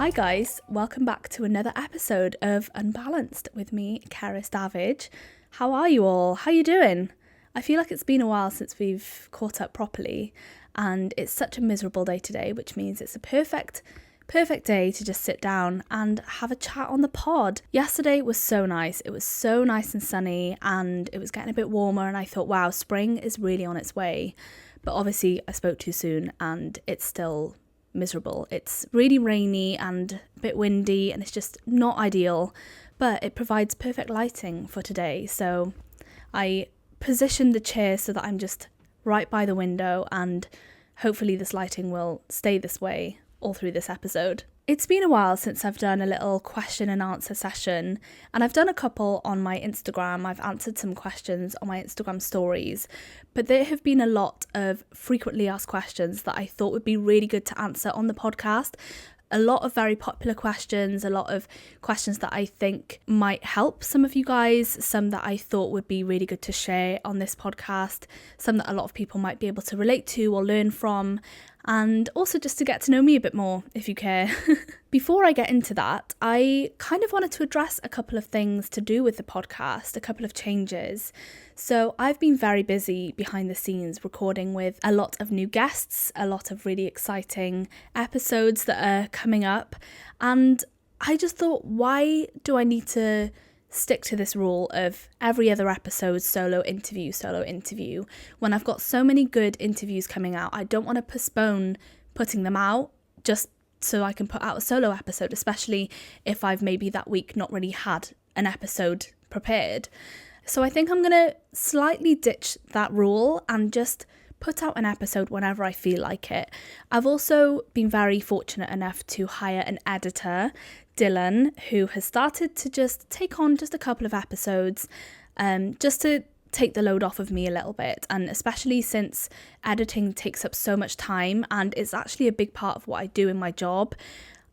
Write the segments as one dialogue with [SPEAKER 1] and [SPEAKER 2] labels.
[SPEAKER 1] Hi guys, welcome back to another episode of Unbalanced with me, Cerys Davage. How are you all? How you doing? I feel like it's been a while since we've caught up properly, and it's such a miserable day today, which means it's a perfect day to just sit down and have a chat on the pod. Yesterday was so nice. It was so nice and sunny, and it was getting a bit warmer, and I thought, wow, spring is really on its way. But obviously I spoke too soon and it's still miserable. It's really rainy and a bit windy, and it's just not ideal, but it provides perfect lighting for today. So I positioned the chair so that I'm just right by the window, and hopefully this lighting will stay this way all through this episode. It's been a while since I've done a little question and answer session, and I've done a couple on my Instagram. I've answered some questions on my Instagram stories, but there have been a lot of frequently asked questions that I thought would be really good to answer on the podcast. A lot of very popular questions, a lot of questions that I think might help some of you guys, some that I thought would be really good to share on this podcast, some that a lot of people might be able to relate to or learn from, and also just to get to know me a bit more, if you care. Before I get into that, I kind of wanted to address a couple of things to do with the podcast, a couple of changes. So I've been very busy behind the scenes recording with a lot of new guests, a lot of really exciting episodes that are coming up. And I just thought, why do I need to stick to this rule of every other episode solo interview when I've got so many good interviews coming out? I don't want to postpone putting them out just so I can put out a solo episode, especially if I've maybe that week not really had an episode prepared. So I think I'm going to slightly ditch that rule and just put out an episode whenever I feel like it. I've also been very fortunate enough to hire an editor, Dylan, who has started to just take on just a couple of episodes, just to take the load off of me a little bit. And especially since editing takes up so much time and it's actually a big part of what I do in my job,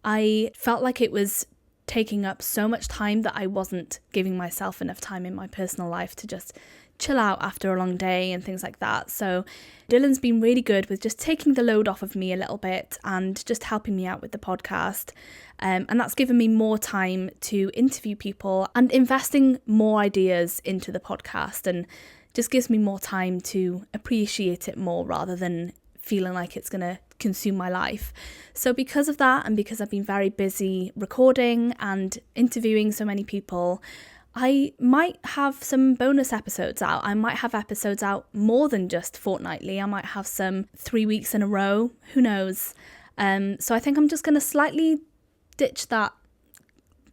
[SPEAKER 1] I felt like it was taking up so much time that I wasn't giving myself enough time in my personal life to just chill out after a long day and things like that. So Dylan's been really good with just taking the load off of me a little bit and just helping me out with the podcast. And that's given me more time to interview people and investing more ideas into the podcast, and just gives me more time to appreciate it more rather than feeling like it's going to consume my life. So because of that, and because I've been very busy recording and interviewing so many people, I might have some bonus episodes out. I might have episodes out more than just fortnightly. I might have some 3 weeks in a row. Who knows? So I think I'm just going to slightly ditch that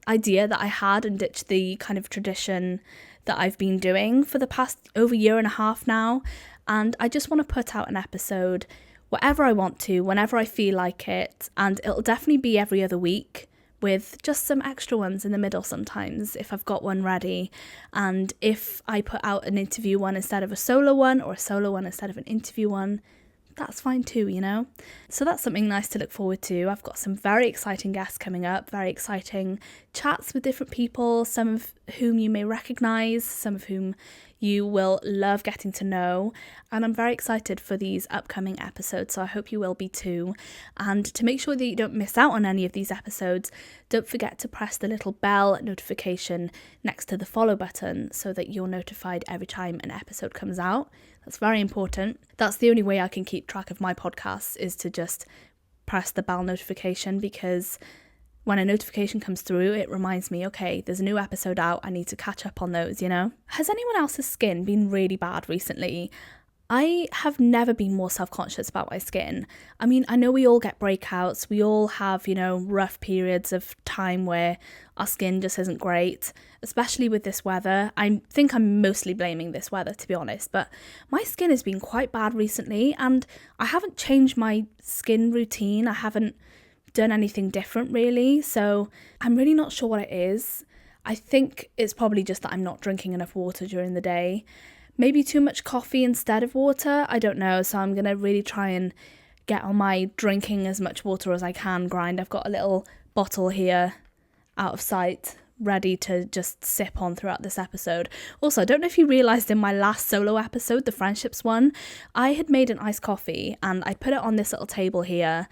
[SPEAKER 1] idea that I had and ditch the kind of tradition that I've been doing for the past over year and a half now. And I just want to put out an episode whatever I want to, whenever I feel like it. And it'll definitely be every other week, with just some extra ones in the middle sometimes if I've got one ready. And if I put out an interview one instead of a solo one, or a solo one instead of an interview one, that's fine too, you know? So that's something nice to look forward to. I've got some very exciting guests coming up, very exciting chats with different people, some of whom you may recognise, some of whom you will love getting to know, and I'm very excited for these upcoming episodes, so I hope you will be too. And to make sure that you don't miss out on any of these episodes, don't forget to press the little bell notification next to the follow button so that you're notified every time an episode comes out. That's very important. That's the only way I can keep track of my podcasts, is to just press the bell notification, because when a notification comes through, it reminds me, okay, there's a new episode out, I need to catch up on those, you know? Has anyone else's skin been really bad recently? I have never been more self-conscious about my skin. I mean, I know we all get breakouts, we all have, you know, rough periods of time where our skin just isn't great, especially with this weather. I think I'm mostly blaming this weather, to be honest, but my skin has been quite bad recently, and I haven't changed my skin routine. I haven't done anything different really, so I'm really not sure what it is. I think it's probably just that I'm not drinking enough water during the day. Maybe too much coffee instead of water, I don't know. So I'm going to really try and get on my drinking as much water as I can grind. I've got a little bottle here out of sight, ready to just sip on throughout this episode. Also, I don't know if you realised in my last solo episode, the friendships one, I had made an iced coffee and I put it on this little table here.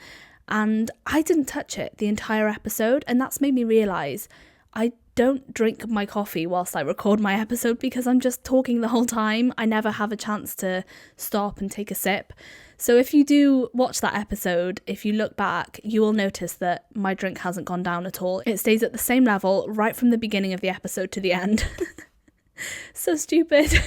[SPEAKER 1] and I didn't touch it the entire episode, and that's made me realise I don't drink my coffee whilst I record my episode because I'm just talking the whole time. I never have a chance to stop and take a sip. So if you do watch that episode, if you look back, you will notice that my drink hasn't gone down at all. It stays at the same level right from the beginning of the episode to the end. So stupid.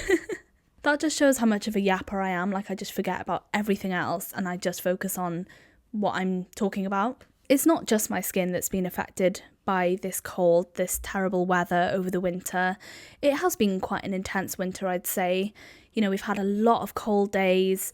[SPEAKER 1] That just shows how much of a yapper I am. Like, I just forget about everything else and I just focus on what I'm talking about. It's not just my skin that's been affected by this cold, this terrible weather over the winter. It has been quite an intense winter, I'd say. You know, we've had a lot of cold days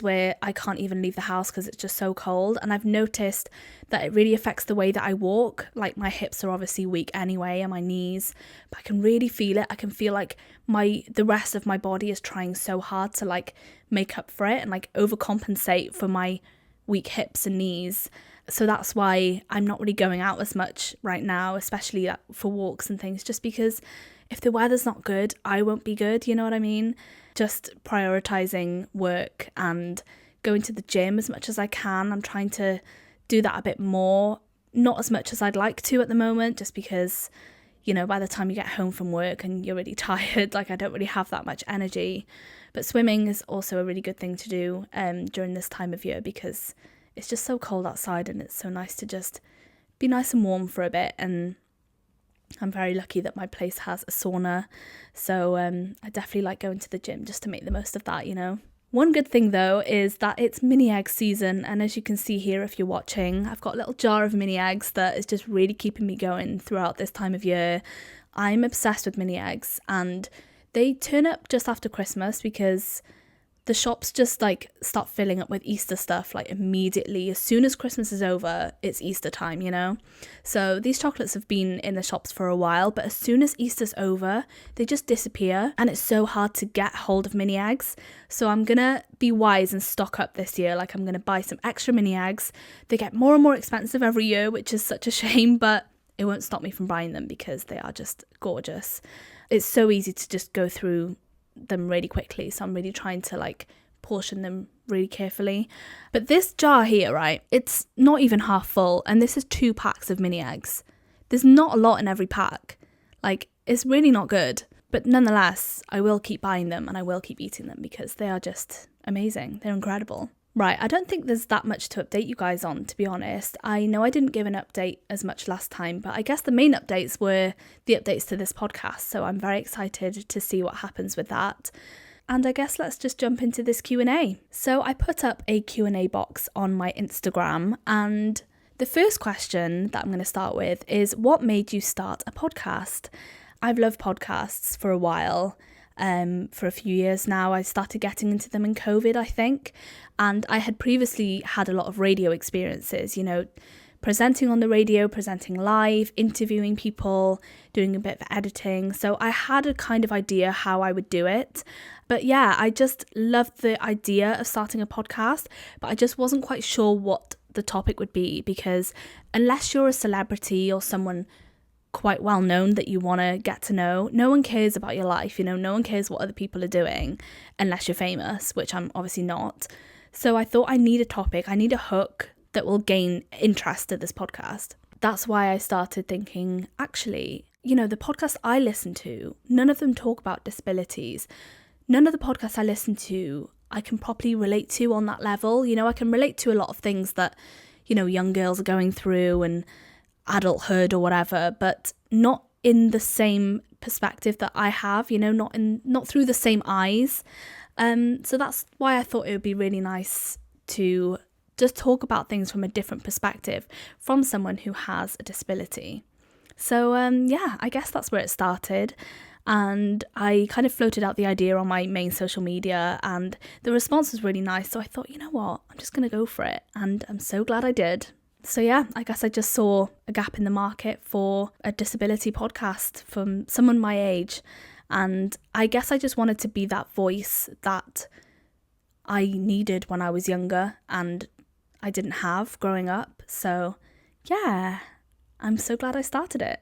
[SPEAKER 1] where I can't even leave the house because it's just so cold. And I've noticed that it really affects the way that I walk. Like, my hips are obviously weak anyway and my knees, but I can really feel it. I can feel like the rest of my body is trying so hard to like make up for it and like overcompensate for my weak hips and knees. So that's why I'm not really going out as much right now, especially for walks and things, just because if the weather's not good, I won't be good, you know what I mean? Just prioritising work and going to the gym as much as I can. I'm trying to do that a bit more, not as much as I'd like to at the moment, just because, you know, by the time you get home from work and you're really tired, like I don't really have that much energy. But swimming is also a really good thing to do during this time of year because it's just so cold outside and it's so nice to just be nice and warm for a bit. And I'm very lucky that my place has a sauna, so I definitely like going to the gym just to make the most of that, you know. One good thing though is that it's mini egg season, and as you can see here if you're watching, I've got a little jar of mini eggs that is just really keeping me going throughout this time of year. I'm obsessed with mini eggs, and they turn up just after Christmas because the shops just like start filling up with Easter stuff like immediately. As soon as Christmas is over, it's Easter time, you know. So these chocolates have been in the shops for a while, but as soon as Easter's over, they just disappear, and it's so hard to get hold of mini eggs. So I'm gonna be wise and stock up this year. Like, I'm gonna buy some extra mini eggs. They get more and more expensive every year, which is such a shame, but it won't stop me from buying them because they are just gorgeous. It's so easy to just go through them really quickly, so I'm really trying to like portion them really carefully. But this jar here, right, it's not even half full, and this is 2 packs of mini eggs. There's not a lot in every pack. Like, it's really not good, but nonetheless I will keep buying them and I will keep eating them because they are just amazing. They're incredible. Right, I don't think there's that much to update you guys on, to be honest. I know I didn't give an update as much last time, but I guess the main updates were the updates to this podcast, so I'm very excited to see what happens with that. And I guess let's just jump into this Q&A. So I put up a Q&A box on my Instagram, and the first question that I'm going to start with is, what made you start a podcast? I've loved podcasts for a while. For a few years now. I started getting into them in COVID, I think, and I had previously had a lot of radio experiences, you know, presenting on the radio, presenting live, interviewing people, doing a bit of editing. So I had a kind of idea how I would do it. But yeah, I just loved the idea of starting a podcast, but I just wasn't quite sure what the topic would be, because unless you're a celebrity or someone quite well known that you want to get to know, no one cares about your life, you know, no one cares what other people are doing unless you're famous, which I'm obviously not. So I thought I need a topic, I need a hook that will gain interest to this podcast. That's why I started thinking, actually, you know, the podcasts I listen to, none of them talk about disabilities. None of the podcasts I listen to I can properly relate to on that level. You know, I can relate to a lot of things that, you know, young girls are going through and adulthood or whatever, but not in the same perspective that I have, you know, not through the same eyes. So that's why I thought it would be really nice to just talk about things from a different perspective from someone who has a disability. So yeah, I guess that's where it started. And I kind of floated out the idea on my main social media, and the response was really nice. So I thought, you know what, I'm just going to go for it. And I'm so glad I did. So yeah, I guess I just saw a gap in the market for a disability podcast from someone my age. And I guess I just wanted to be that voice that I needed when I was younger and I didn't have growing up. So yeah, I'm so glad I started it.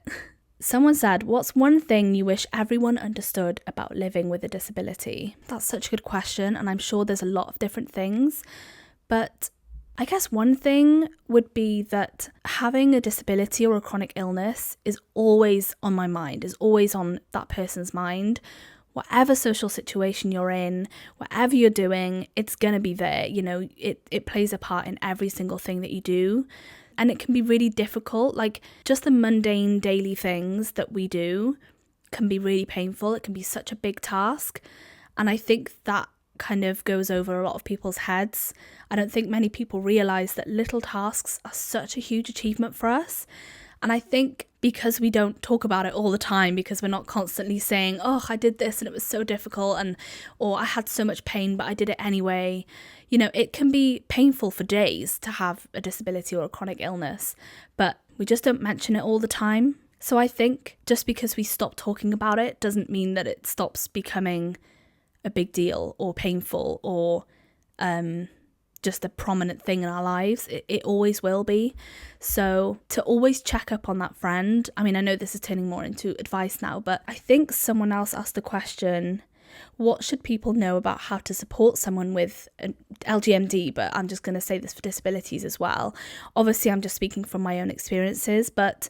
[SPEAKER 1] Someone said, what's one thing you wish everyone understood about living with a disability? That's such a good question, and I'm sure there's a lot of different things. But I guess one thing would be that having a disability or a chronic illness is always on my mind, is always on that person's mind. Whatever social situation you're in, whatever you're doing, it's going to be there. You know, it plays a part in every single thing that you do. And it can be really difficult. Like, just the mundane daily things that we do can be really painful. It can be such a big task. And I think that kind of goes over a lot of people's heads. I don't think many people realize that little tasks are such a huge achievement for us. And I think because we don't talk about it all the time, because we're not constantly saying, oh, I did this and it was so difficult, or I had so much pain, but I did it anyway. You know, it can be painful for days to have a disability or a chronic illness, but we just don't mention it all the time. So I think just because we stop talking about it doesn't mean that it stops becoming a big deal or painful or just a prominent thing in our lives. It always will be. So to always check up on that friend. I mean, I know this is turning more into advice now, but I think someone else asked the question, what should people know about how to support someone with an LGMD? But I'm just going to say this for disabilities as well. Obviously, I'm just speaking from my own experiences, but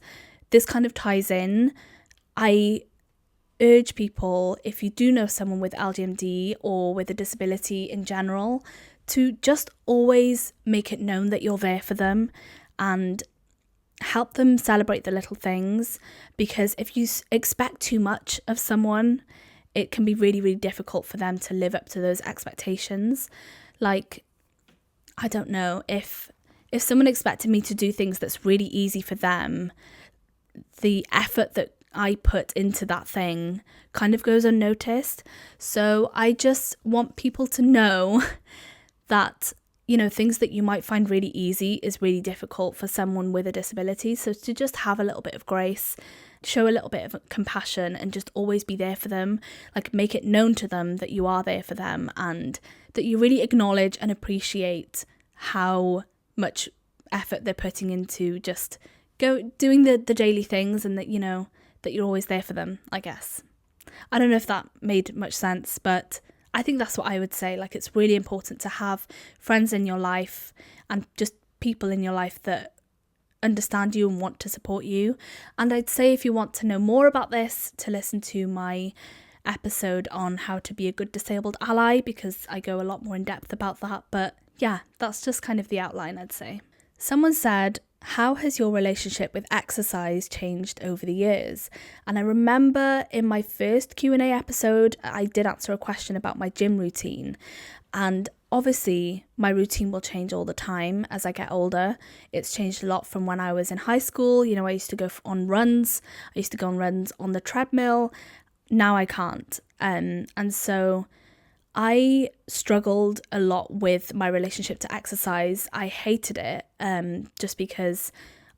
[SPEAKER 1] this kind of ties in. I urge people, if you do know someone with LGMD or with a disability in general, to just always make it known that you're there for them and help them celebrate the little things. Because if you expect too much of someone, it can be really, really difficult for them to live up to those expectations. Like, I don't know, if someone expected me to do things that's really easy for them, the effort that I put into that thing kind of goes unnoticed. So I just want people to know that, you know, things that you might find really easy is really difficult for someone with a disability. So to just have a little bit of grace, show a little bit of compassion, and just always be there for them. Like, make it known to them that you are there for them and that you really acknowledge and appreciate how much effort they're putting into just doing the daily things, and that, you know, that you're always there for them, I guess. I don't know if that made much sense, but I think that's what I would say. Like, it's really important to have friends in your life and just people in your life that understand you and want to support you. And I'd say, if you want to know more about this, to listen to my episode on how to be a good disabled ally, because I go a lot more in depth about that. But yeah, that's just kind of the outline, I'd say. Someone said, how has your relationship with exercise changed over the years? And I remember in my first Q&A episode, I did answer a question about my gym routine. And obviously, my routine will change all the time as I get older. It's changed a lot from when I was in high school. You know, I used to go on runs. I used to go on runs on the treadmill. Now I can't. And so I struggled a lot with my relationship to exercise. I hated it just because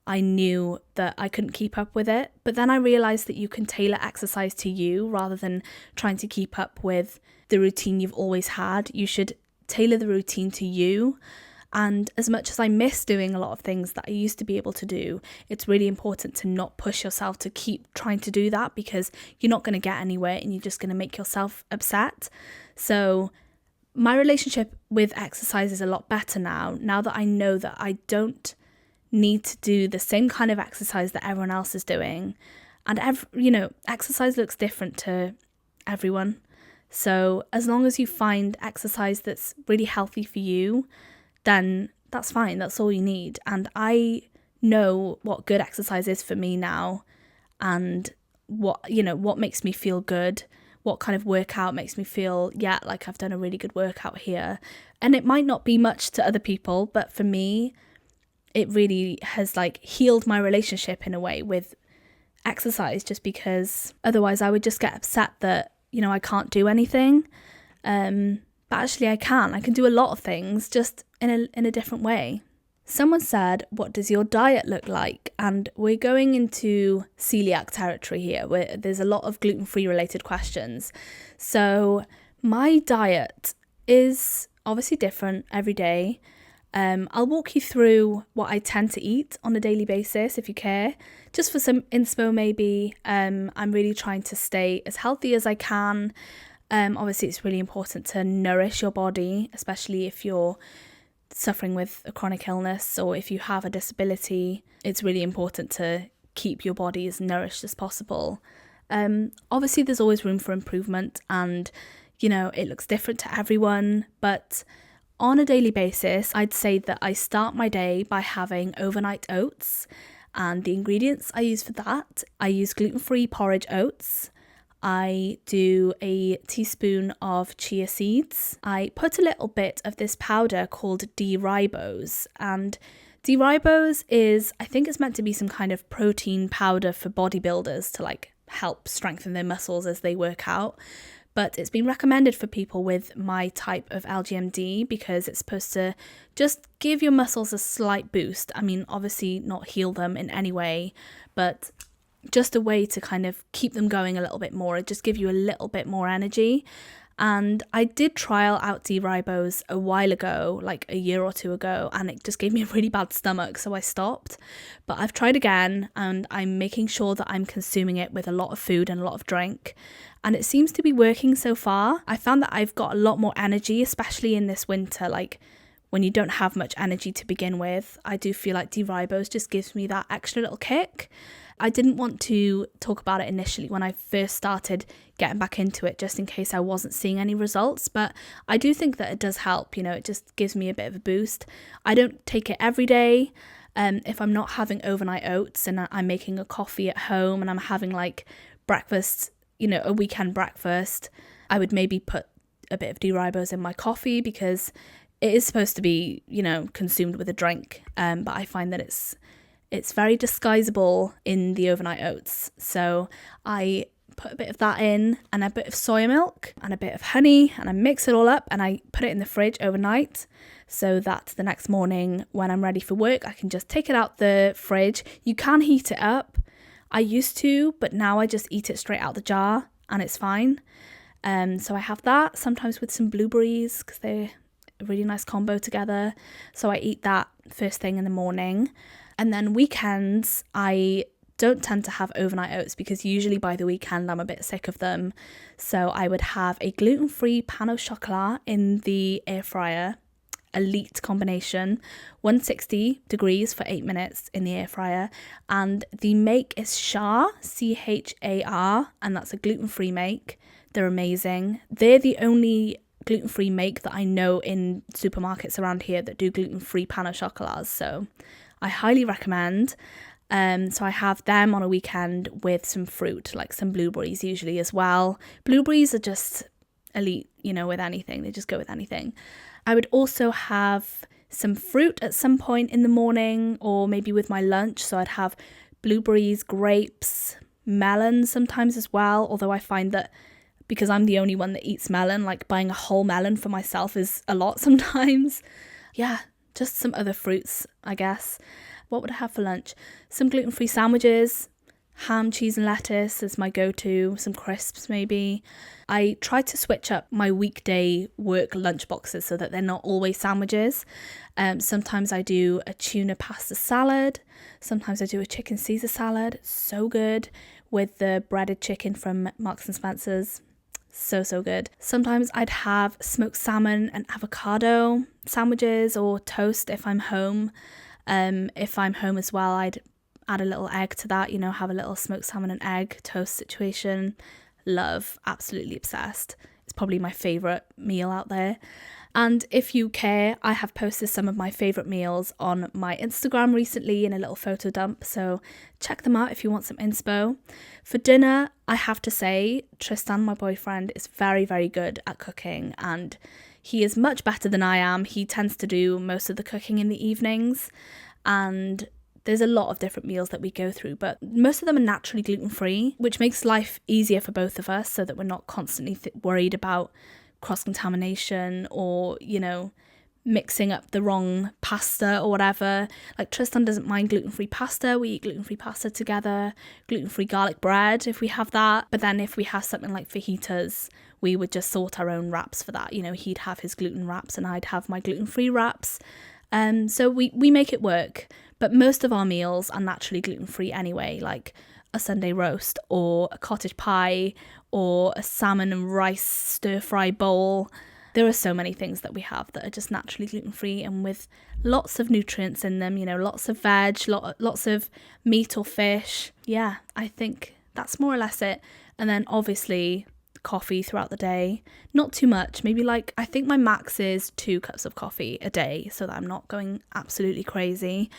[SPEAKER 1] I knew that I couldn't keep up with it. But then I realised that you can tailor exercise to you rather than trying to keep up with the routine you've always had. You should tailor the routine to you. And as much as I miss doing a lot of things that I used to be able to do, it's really important to not push yourself to keep trying to do that, because you're not going to get anywhere and you're just going to make yourself upset. So my relationship with exercise is a lot better now that I know that I don't need to do the same kind of exercise that everyone else is doing. And exercise looks different to everyone. So as long as you find exercise that's really healthy for you, then that's fine. That's all you need. And I know what good exercise is for me now, and what makes me feel good, what kind of workout makes me feel, like I've done a really good workout here. And it might not be much to other people, but for me, it really has healed my relationship in a way with exercise, just because otherwise I would just get upset that, I can't do anything. But actually I can do a lot of things, just in a different way. Someone said, what does your diet look like? And we're going into celiac territory here, where there's a lot of gluten-free related questions. So my diet is obviously different every day. I'll walk you through what I tend to eat on a daily basis, if you care. Just for some inspo maybe. I'm really trying to stay as healthy as I can. Obviously, it's really important to nourish your body, especially if you're suffering with a chronic illness or if you have a disability, it's really important to keep your body as nourished as possible. Obviously, there's always room for improvement, and it looks different to everyone, but on a daily basis, I'd say that I start my day by having overnight oats, and the ingredients I use for that, I use gluten-free porridge oats. I do a teaspoon of chia seeds. I put a little bit of this powder called D-ribose, and D-ribose is, I think it's meant to be some kind of protein powder for bodybuilders to help strengthen their muscles as they work out. But it's been recommended for people with my type of LGMD because it's supposed to just give your muscles a slight boost. I mean, obviously not heal them in any way, but just a way to kind of keep them going a little bit more. It just gives you a little bit more energy. And I did trial out D-ribose a while ago, like a year or two ago, and it just gave me a really bad stomach, so I stopped. But I've tried again, and I'm making sure that I'm consuming it with a lot of food and a lot of drink. And it seems to be working so far. I found that I've got a lot more energy, especially in this winter, when you don't have much energy to begin with. I do feel like D-ribose just gives me that extra little kick. I didn't want to talk about it initially when I first started getting back into it, just in case I wasn't seeing any results, but I do think that it does help. It just gives me a bit of a boost. I don't take it every day. If I'm not having overnight oats and I'm making a coffee at home and I'm having breakfast, a weekend breakfast, I would maybe put a bit of D-ribose in my coffee because it is supposed to be, consumed with a drink. But I find that it's very disguisable in the overnight oats. So I put a bit of that in and a bit of soy milk and a bit of honey, and I mix it all up and I put it in the fridge overnight so that the next morning when I'm ready for work, I can just take it out the fridge. You can heat it up. I used to, but now I just eat it straight out the jar and it's fine. So I have that sometimes with some blueberries because they're a really nice combo together. So I eat that first thing in the morning. And then weekends, I don't tend to have overnight oats because usually by the weekend I'm a bit sick of them. So I would have a gluten-free pan au chocolat in the air fryer, elite combination, 160 degrees for 8 minutes in the air fryer. And the make is Char, C-H-A-R, and that's a gluten-free make. They're amazing. They're the only gluten-free make that I know in supermarkets around here that do gluten-free pan au chocolats. So I highly recommend. So I have them on a weekend with some fruit, like some blueberries usually as well. Blueberries are just elite, with anything. They just go with anything. I would also have some fruit at some point in the morning or maybe with my lunch. So I'd have blueberries, grapes, melon sometimes as well. Although I find that because I'm the only one that eats melon, buying a whole melon for myself is a lot sometimes. Yeah, just some other fruits, I guess. What would I have for lunch? Some gluten-free sandwiches, ham, cheese and lettuce is my go-to, some crisps maybe. I try to switch up my weekday work lunch boxes so that they're not always sandwiches. Sometimes I do a tuna pasta salad. Sometimes I do a chicken Caesar salad. It's so good with the breaded chicken from Marks and Spencer's. So good. Sometimes I'd have smoked salmon and avocado sandwiches or toast if I'm home. If I'm home as well, I'd add a little egg to that, have a little smoked salmon and egg toast situation. Love, absolutely obsessed. It's probably my favourite meal out there. And if you care, I have posted some of my favourite meals on my Instagram recently in a little photo dump, so check them out if you want some inspo. For dinner, I have to say, Tristan, my boyfriend, is very, very good at cooking, and he is much better than I am. He tends to do most of the cooking in the evenings, and there's a lot of different meals that we go through, but most of them are naturally gluten-free, which makes life easier for both of us so that we're not constantly worried about cross-contamination or, mixing up the wrong pasta or whatever. Tristan doesn't mind gluten-free pasta. We eat gluten-free pasta together, gluten-free garlic bread if we have that. But then if we have something like fajitas, we would just sort our own wraps for that. He'd have his gluten wraps and I'd have my gluten-free wraps. So we make it work. But most of our meals are naturally gluten-free anyway, like a Sunday roast or a cottage pie or a salmon and rice stir-fry bowl. There are so many things that we have that are just naturally gluten-free and with lots of nutrients in them, lots of veg, lots of meat or fish. Yeah, I think that's more or less it. And then obviously coffee throughout the day, not too much, maybe I think my max is 2 cups of coffee a day so that I'm not going absolutely crazy.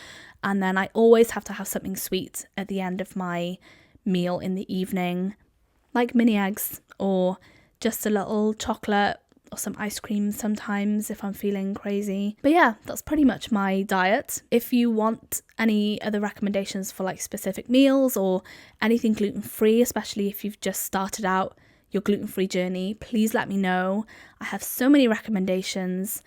[SPEAKER 1] And then I always have to have something sweet at the end of my meal in the evening, like mini eggs or just a little chocolate or some ice cream sometimes if I'm feeling crazy. But yeah, that's pretty much my diet. If you want any other recommendations for specific meals or anything gluten-free, especially if you've just started out your gluten-free journey, please let me know. I have so many recommendations.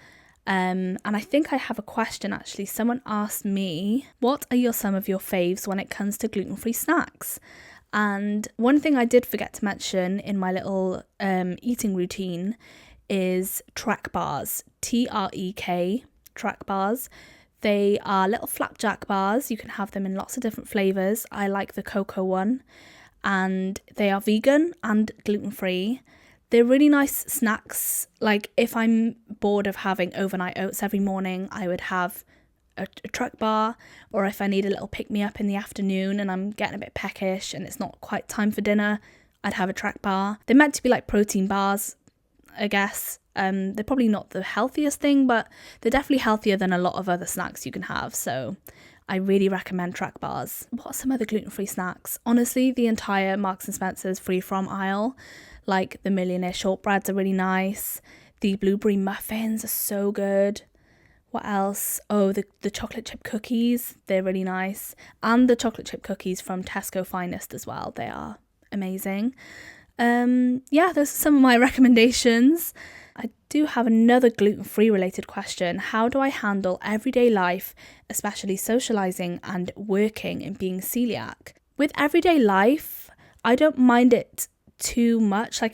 [SPEAKER 1] And I think I have a question actually. Someone asked me, what are some of your faves when it comes to gluten-free snacks? And one thing I did forget to mention in my little eating routine is Trek bars, Trek, Trek bars. They are little flapjack bars. You can have them in lots of different flavours. I like the cocoa one, and they are vegan and gluten-free. They're really nice snacks. If I'm bored of having overnight oats every morning, I would have a Trek bar, or if I need a little pick-me-up in the afternoon and I'm getting a bit peckish and it's not quite time for dinner, I'd have a Trek bar. They're meant to be like protein bars, I guess. They're probably not the healthiest thing, but they're definitely healthier than a lot of other snacks you can have. So I really recommend Trek bars. What are some other gluten-free snacks? Honestly, the entire Marks & Spencer's free from aisle, like the Millionaire shortbreads are really nice. The blueberry muffins are so good. What else? Oh, the chocolate chip cookies, they're really nice. And the chocolate chip cookies from Tesco Finest as well. They are amazing. Yeah, those are some of my recommendations. I do have another gluten-free related question. How do I handle everyday life, especially socializing and working and being celiac? With everyday life, I don't mind it too much. The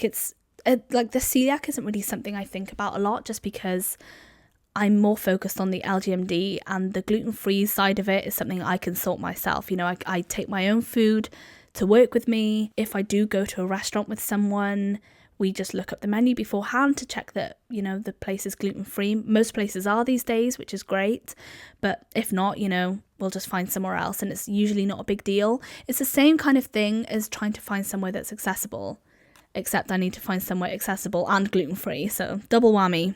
[SPEAKER 1] celiac isn't really something I think about a lot, just because I'm more focused on the LGMD, and the gluten-free side of it is something I can sort myself. I take my own food to work with me. If I do go to a restaurant with someone, we just look up the menu beforehand to check that, the place is gluten-free. Most places are these days, which is great. But if not, we'll just find somewhere else, and it's usually not a big deal. It's the same kind of thing as trying to find somewhere that's accessible, except I need to find somewhere accessible and gluten-free. So double whammy.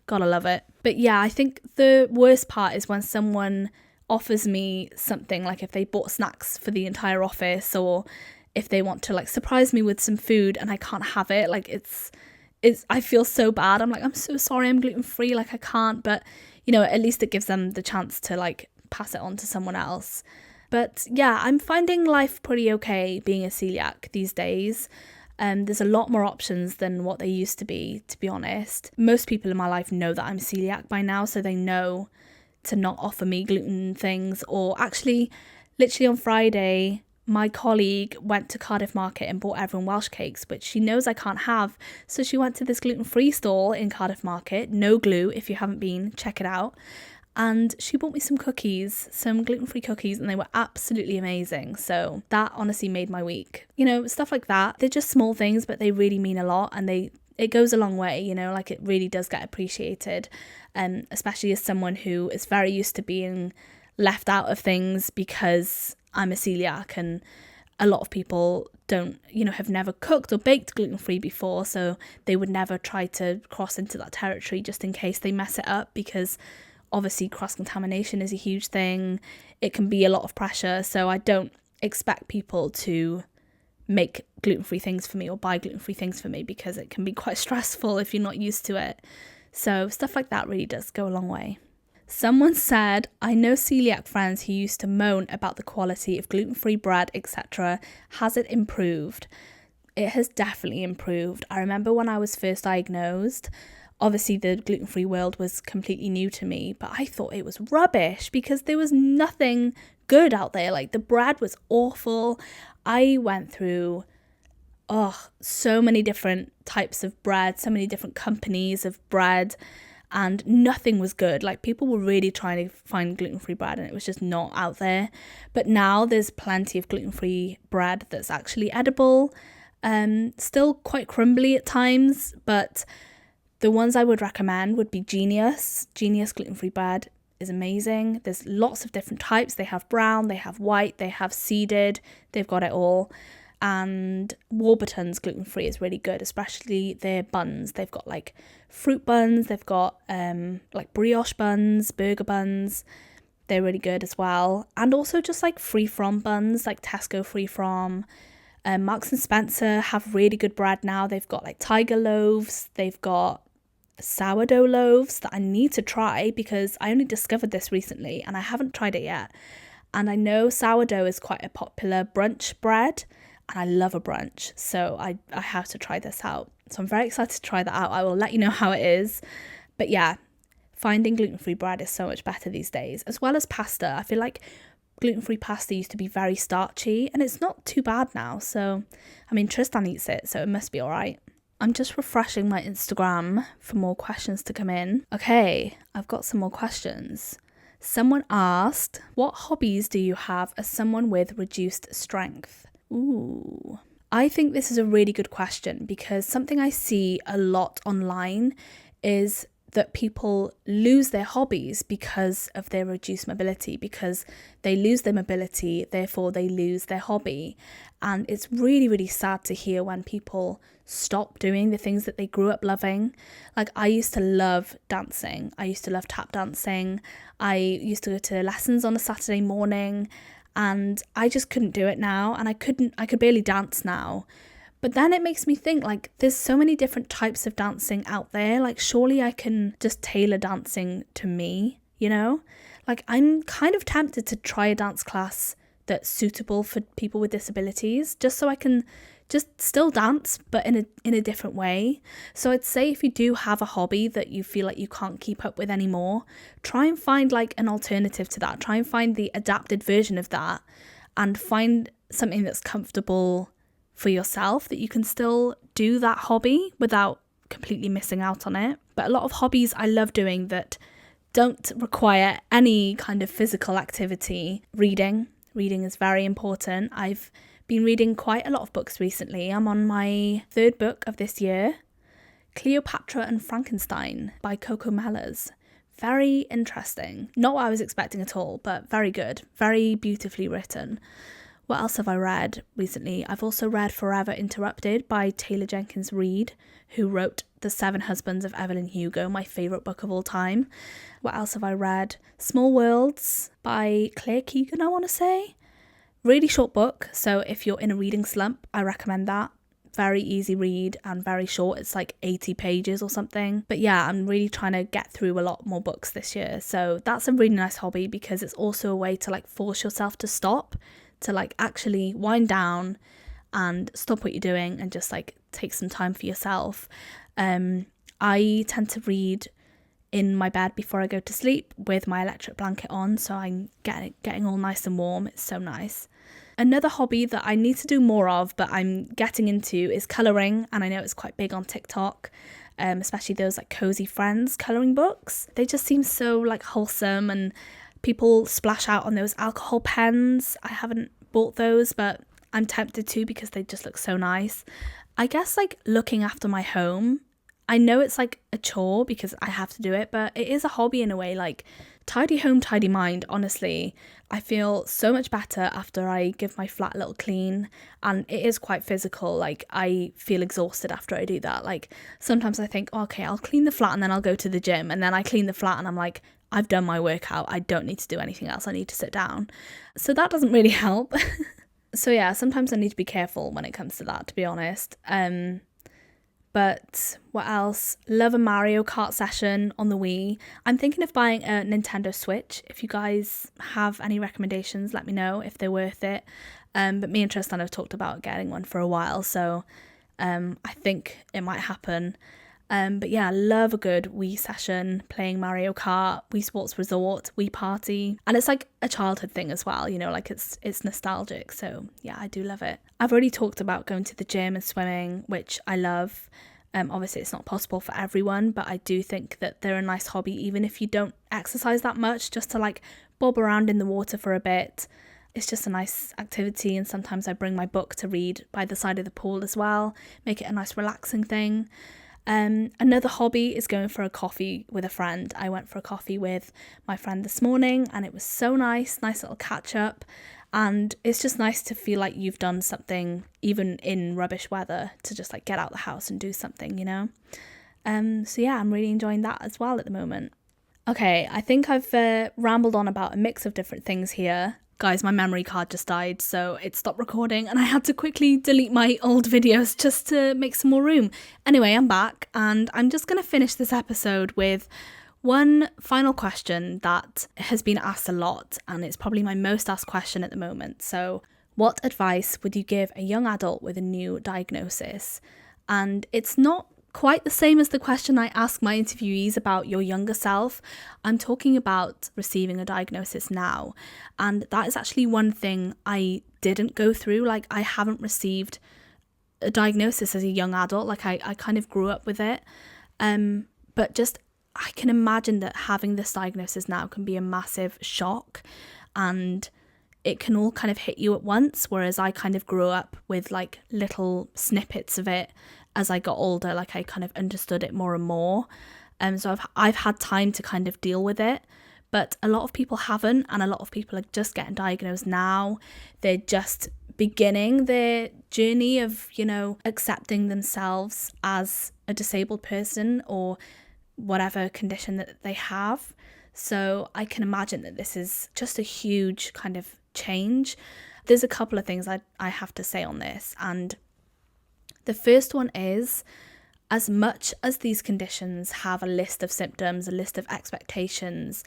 [SPEAKER 1] Gotta love it. But yeah, I think the worst part is when someone offers me something, like if they bought snacks for the entire office, or if they want to surprise me with some food and I can't have it. I feel so bad. I'm I'm so sorry, I'm gluten-free, I can't. But at least it gives them the chance to pass it on to someone else. But yeah, I'm finding life pretty okay being a celiac these days. There's a lot more options than what they used to be honest. Most people in my life know that I'm celiac by now, so they know to not offer me gluten things. Or actually, literally on Friday, my colleague went to Cardiff Market and bought everyone Welsh cakes, which she knows I can't have. So she went to this gluten-free stall in Cardiff Market, no glue. If you haven't been, check it out. And she bought me some cookies, some gluten-free cookies, and they were absolutely amazing. So that honestly made my week. Stuff like that. They're just small things, but they really mean a lot, and it goes a long way, it really does get appreciated. Especially as someone who is very used to being left out of things because I'm a celiac, and a lot of people don't, have never cooked or baked gluten-free before, so they would never try to cross into that territory just in case they mess it up, because obviously cross-contamination is a huge thing. It can be a lot of pressure, so I don't expect people to make gluten-free things for me or buy gluten-free things for me, because it can be quite stressful if you're not used to it. So stuff like that really does go a long way. Someone said, I know celiac friends who used to moan about the quality of gluten-free bread, etc. Has it improved? It has definitely improved. I remember when I was first diagnosed, obviously the gluten-free world was completely new to me, but I thought it was rubbish because there was nothing good out there. The bread was awful. I went through so many different types of bread, so many different companies of bread, and nothing was good. People were really trying to find gluten-free bread, and it was just not out there. But now there's plenty of gluten-free bread that's actually edible. Still quite crumbly at times, but The ones I would recommend would be Genius. Genius gluten-free bread is amazing. There's lots of different types. They have brown, they have white, they have seeded, they've got it all. And Warburton's gluten-free is really good, especially their buns. They've got like fruit buns, they've got like brioche buns, burger buns. They're really good as well. And also just like free from buns, like Tesco free from. Marks and Spencer have really good bread now. They've got like tiger loaves, they've got sourdough loaves that I need to try because I only discovered this recently and I haven't tried it yet. And I know sourdough is quite a popular brunch bread and I love a brunch, so I have to try this out. So I'm very excited to try that out. I will let you know how it is. But yeah, finding gluten-free bread is so much better these days, as well as pasta. I feel like gluten-free pasta used to be very starchy and it's not too bad now. So, I mean, Tristan eats it, so it must be all right. I'm just refreshing my Instagram for more questions to come in. Okay, I've got some more questions. Someone asked, what hobbies do you have as someone with reduced strength? Ooh, I think this is a really good question because something I see a lot online is that people lose their hobbies because of their reduced mobility, because they lose their mobility, therefore they lose their hobby. And it's really, really sad to hear when people stop doing the things that they grew up loving. Like I used to love dancing. I used to love tap dancing. I used to go to lessons on a Saturday morning and I just couldn't do it now. And I could barely dance now. But then it makes me think, like, there's so many different types of dancing out there. Like, surely I can just tailor dancing to me, you know? Like, I'm kind of tempted to try a dance class that's suitable for people with disabilities, just so I can just still dance, but in a different way. So I'd say if you do have a hobby that you feel like you can't keep up with anymore, try and find like an alternative to that. Try and find the adapted version of that and find something that's comfortable for yourself, that you can still do that hobby without completely missing out on it. But a lot of hobbies I love doing that don't require any kind of physical activity. Reading is very important. I've been reading quite a lot of books recently. I'm on my 3rd book of this year, Cleopatra and Frankenstein by Coco Mellors. Very interesting. Not what I was expecting at all, but very good. Very beautifully written. What else have I read recently? I've also read Forever Interrupted by Taylor Jenkins Reid, who wrote The 7 Husbands of Evelyn Hugo, my favourite book of all time. What else have I read? Small Worlds by Claire Keegan, I want to say. Really short book, so if you're in a reading slump, I recommend that. Very easy read and very short. It's like 80 pages or something. But yeah, I'm really trying to get through a lot more books this year. So that's a really nice hobby because it's also a way to like force yourself to stop, to like actually wind down and stop what you're doing and just like take some time for yourself. I tend to read in my bed before I go to sleep with my electric blanket on, so I'm getting all nice and warm. It's so nice. Another hobby that I need to do more of, but I'm getting into, is colouring, and I know it's quite big on TikTok, especially those like Cozy Friends colouring books. They just seem so like wholesome, and people splash out on those alcohol pens. I haven't bought those, but I'm tempted to because they just look so nice. I guess like looking after my home, I know it's like a chore because I have to do it, but it is a hobby in a way. Like tidy home, tidy mind. Honestly, I feel so much better after I give my flat a little clean, and it is quite physical. Like I feel exhausted after I do that. Like sometimes I think, okay, I'll clean the flat and then I'll go to the gym, and then I clean the flat and I'm like, I've done my workout. I don't need to do anything else. I need to sit down. So that doesn't really help. So yeah, sometimes I need to be careful when it comes to that, to be honest. But what else? Love a Mario Kart session on the Wii. I'm thinking of buying a Nintendo Switch. If you guys have any recommendations, let me know if they're worth it. But me and Tristan have talked about getting one for a while, so I think it might happen. But yeah, love a good Wii session, playing Mario Kart, Wii Sports Resort, Wii Party. And it's like a childhood thing as well, you know, like it's nostalgic. So yeah, I do love it. I've already talked about going to the gym and swimming, which I love. Obviously it's not possible for everyone, but I do think that they're a nice hobby, even if you don't exercise that much, just to like bob around in the water for a bit. It's just a nice activity, and sometimes I bring my book to read by the side of the pool as well, make it a nice relaxing thing. Another hobby is going for a coffee with a friend. I went for a coffee with my friend this morning and it was so nice little catch up. And it's just nice to feel like you've done something, even in rubbish weather, to just like get out the house and do something, you know? So yeah, I'm really enjoying that as well at the moment. Okay, I think I've rambled on about a mix of different things here. Guys, my memory card just died, so it stopped recording and I had to quickly delete my old videos just to make some more room. Anyway, I'm back and I'm just going to finish this episode with one final question that has been asked a lot, and it's probably my most asked question at the moment. So, what advice would you give a young adult with a new diagnosis? And it's not quite the same as the question I ask my interviewees about your younger self. I'm talking about receiving a diagnosis now. And that is actually one thing I didn't go through. Like, I haven't received a diagnosis as a young adult. Like, I kind of grew up with it. But just, I can imagine that having this diagnosis now can be a massive shock, and it can all kind of hit you at once, whereas I kind of grew up with like little snippets of it as I got older. Like, I kind of understood it more and more. So I've had time to kind of deal with it, but a lot of people haven't, and a lot of people are just getting diagnosed now. They're just beginning their journey of, you know, accepting themselves as a disabled person or whatever condition that they have. So I can imagine that this is just a huge kind of change. There's a couple of things I have to say on this, and the first one is, as much as these conditions have a list of symptoms, a list of expectations,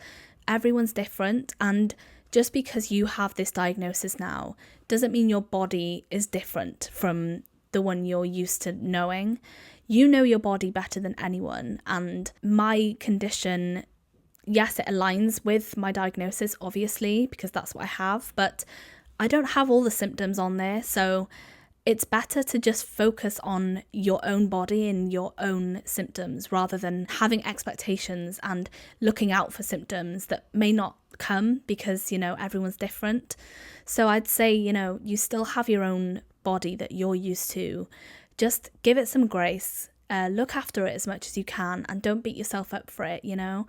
[SPEAKER 1] everyone's different, and just because you have this diagnosis now doesn't mean your body is different from the one you're used to knowing. You know your body better than anyone, and my condition, yes, it aligns with my diagnosis, obviously, because that's what I have, but I don't have all the symptoms on there, so it's better to just focus on your own body and your own symptoms rather than having expectations and looking out for symptoms that may not come because, you know, everyone's different. So I'd say, you know, you still have your own body that you're used to. Just give it some grace, look after it as much as you can, and don't beat yourself up for it, you know.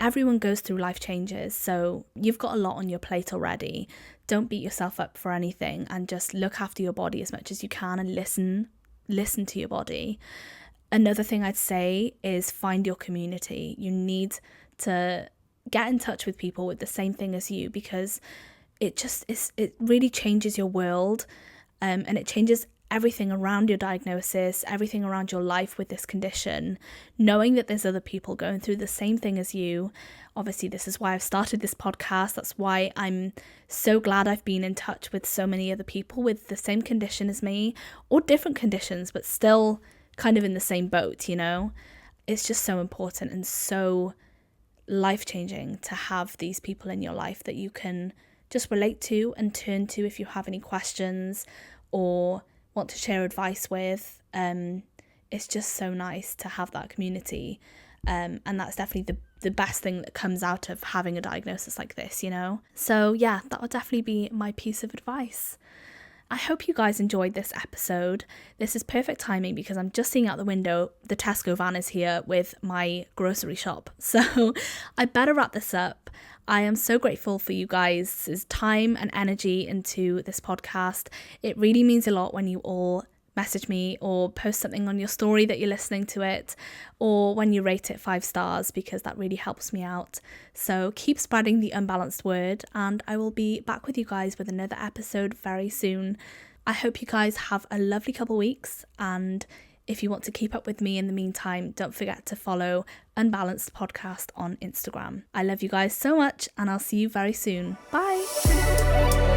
[SPEAKER 1] Everyone goes through life changes, so you've got a lot on your plate already. Don't beat yourself up for anything, and just look after your body as much as you can and listen to your body. Another thing I'd say is find your community. You need to get in touch with people with the same thing as you, because it really changes your world, and it changes everything around your diagnosis, everything around your life with this condition, knowing that there's other people going through the same thing as you. Obviously, this is why I've started this podcast. That's why I'm so glad I've been in touch with so many other people with the same condition as me, or different conditions, but still kind of in the same boat, you know? It's just so important and so life-changing to have these people in your life that you can just relate to and turn to if you have any questions or want to share advice with. It's just so nice to have that community, and that's definitely the best thing that comes out of having a diagnosis like this, you know. So yeah, that would definitely be my piece of advice. I hope you guys enjoyed this episode. This is perfect timing because I'm just seeing out the window the Tesco van is here with my grocery shop, so I better wrap this up. I am so grateful for you guys' time and energy into this podcast. It really means a lot when you all message me or post something on your story that you're listening to it, or when you rate it 5 stars, because that really helps me out. So keep spreading the unbalanced word, and I will be back with you guys with another episode very soon. I hope you guys have a lovely couple weeks, and if you want to keep up with me in the meantime, don't forget to follow Unbalanced Podcast on Instagram. I love you guys so much, and I'll see you very soon. Bye!